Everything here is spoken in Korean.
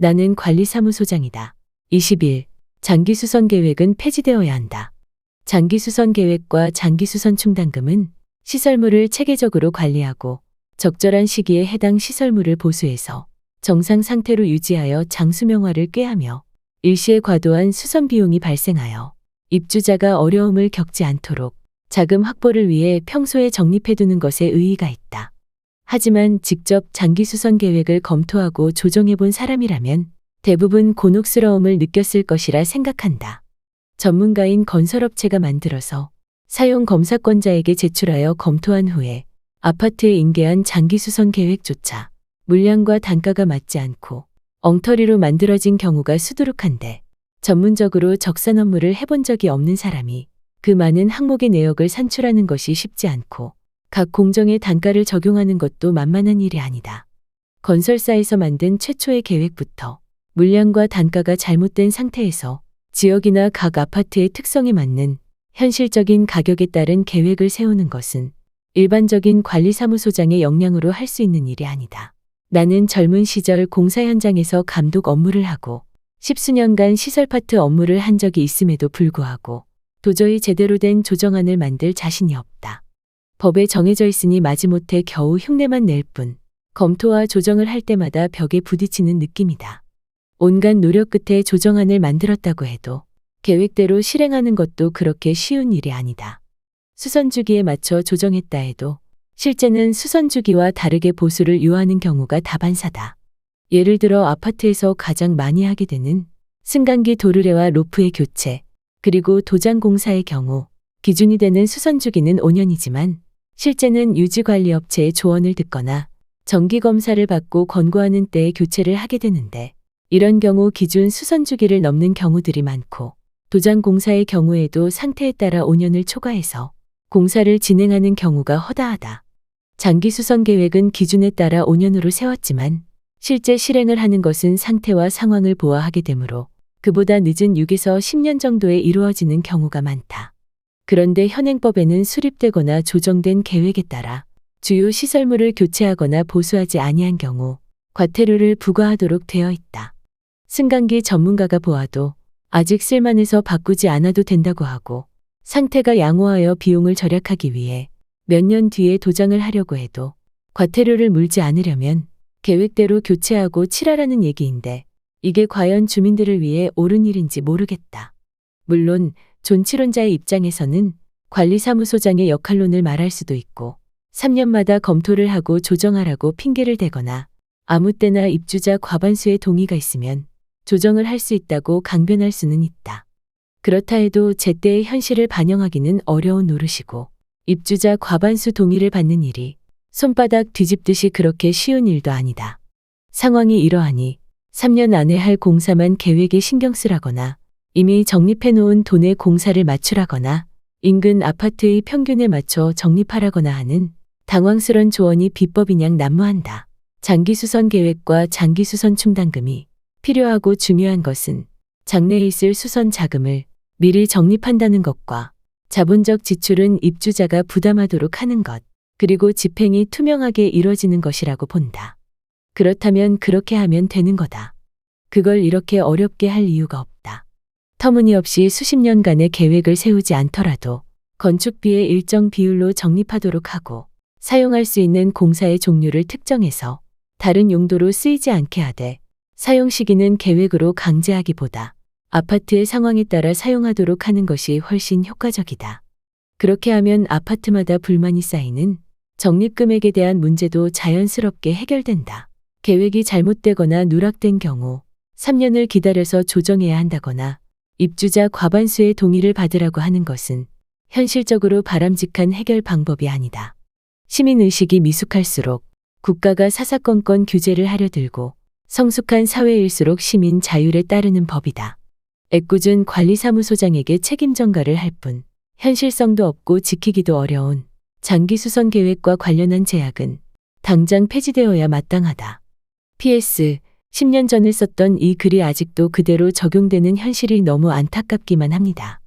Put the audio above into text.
나는 관리사무소장이다. 20일, 장기수선 계획은 폐지되어야 한다. 장기수선 계획과 장기수선 충당금은 시설물을 체계적으로 관리하고 적절한 시기에 해당 시설물을 보수해서 정상 상태로 유지하여 장수명화를 꾀하며 일시에 과도한 수선 비용이 발생하여 입주자가 어려움을 겪지 않도록 자금 확보를 위해 평소에 적립해두는 것에 의의가 있다. 하지만 직접 장기수선 계획을 검토하고 조정해본 사람이라면 대부분 곤혹스러움을 느꼈을 것이라 생각한다. 전문가인 건설업체가 만들어서 사용 검사권자에게 제출하여 검토한 후에 아파트에 인계한 장기수선 계획조차 물량과 단가가 맞지 않고 엉터리로 만들어진 경우가 수두룩한데 전문적으로 적산 업무를 해본 적이 없는 사람이 그 많은 항목의 내역을 산출하는 것이 쉽지 않고 각 공정의 단가를 적용하는 것도 만만한 일이 아니다. 건설사에서 만든 최초의 계획부터 물량과 단가가 잘못된 상태에서 지역이나 각 아파트의 특성에 맞는 현실적인 가격에 따른 계획을 세우는 것은 일반적인 관리사무소장의 역량으로 할 수 있는 일이 아니다. 나는 젊은 시절 공사 현장에서 감독 업무를 하고 10수년간 시설파트 업무를 한 적이 있음에도 불구하고 도저히 제대로 된 조정안을 만들 자신이 없다. 법에 정해져 있으니 마지못해 겨우 흉내만 낼 뿐 검토와 조정을 할 때마다 벽에 부딪히는 느낌이다. 온갖 노력 끝에 조정안을 만들었다고 해도 계획대로 실행하는 것도 그렇게 쉬운 일이 아니다. 수선주기에 맞춰 조정했다 해도 실제는 수선주기와 다르게 보수를 요하는 경우가 다반사다. 예를 들어 아파트에서 가장 많이 하게 되는 승강기 도르래와 로프의 교체, 그리고 도장공사의 경우 기준이 되는 수선주기는 5년이지만 실제는 유지관리업체의 조언을 듣거나 정기검사를 받고 권고하는 때에 교체를 하게 되는데 이런 경우 기준 수선주기를 넘는 경우들이 많고 도장공사의 경우에도 상태에 따라 5년을 초과해서 공사를 진행하는 경우가 허다하다. 장기수선 계획은 기준에 따라 5년으로 세웠지만 실제 실행을 하는 것은 상태와 상황을 보아하게 되므로 그보다 늦은 6에서 10년 정도에 이루어지는 경우가 많다. 그런데 현행법에는 수립되거나 조정된 계획에 따라 주요 시설물을 교체하거나 보수하지 아니한 경우 과태료를 부과하도록 되어 있다. 승강기 전문가가 보아도 아직 쓸만해서 바꾸지 않아도 된다고 하고 상태가 양호하여 비용을 절약하기 위해 몇 년 뒤에 도장을 하려고 해도 과태료를 물지 않으려면 계획대로 교체하고 칠하라는 얘기인데 이게 과연 주민들을 위해 옳은 일인지 모르겠다. 물론 존치론자의 입장에서는 관리사무소장의 역할론을 말할 수도 있고 3년마다 검토를 하고 조정하라고 핑계를 대거나 아무 때나 입주자 과반수의 동의가 있으면 조정을 할 수 있다고 강변할 수는 있다. 그렇다 해도 제때의 현실을 반영하기는 어려운 노릇이고 입주자 과반수 동의를 받는 일이 손바닥 뒤집듯이 그렇게 쉬운 일도 아니다. 상황이 이러하니 3년 안에 할 공사만 계획에 신경 쓰라거나 이미 적립해놓은 돈에 공사를 맞추라거나 인근 아파트의 평균에 맞춰 적립하라거나 하는 당황스런 조언이 비법이냥 난무한다. 장기수선 계획과 장기수선 충당금이 필요하고 중요한 것은 장래에 있을 수선 자금을 미리 적립한다는 것과 자본적 지출은 입주자가 부담하도록 하는 것, 그리고 집행이 투명하게 이뤄지는 것이라고 본다. 그렇다면 그렇게 하면 되는 거다. 그걸 이렇게 어렵게 할 이유가 없다. 터무니없이 수십 년간의 계획을 세우지 않더라도 건축비의 일정 비율로 적립하도록 하고 사용할 수 있는 공사의 종류를 특정해서 다른 용도로 쓰이지 않게 하되 사용 시기는 계획으로 강제하기보다 아파트의 상황에 따라 사용하도록 하는 것이 훨씬 효과적이다. 그렇게 하면 아파트마다 불만이 쌓이는 적립금액에 대한 문제도 자연스럽게 해결된다. 계획이 잘못되거나 누락된 경우 3년을 기다려서 조정해야 한다거나 입주자 과반수의 동의를 받으라고 하는 것은 현실적으로 바람직한 해결 방법이 아니다. 시민의식이 미숙할수록 국가가 사사건건 규제를 하려 들고 성숙한 사회일수록 시민 자율에 따르는 법이다. 애꿎은 관리사무소장에게 책임 전가를 할 뿐 현실성도 없고 지키기도 어려운 장기수선 계획과 관련한 제약은 당장 폐지되어야 마땅하다. PS 10년 전에 썼던 이 글이 아직도 그대로 적용되는 현실이 너무 안타깝기만 합니다.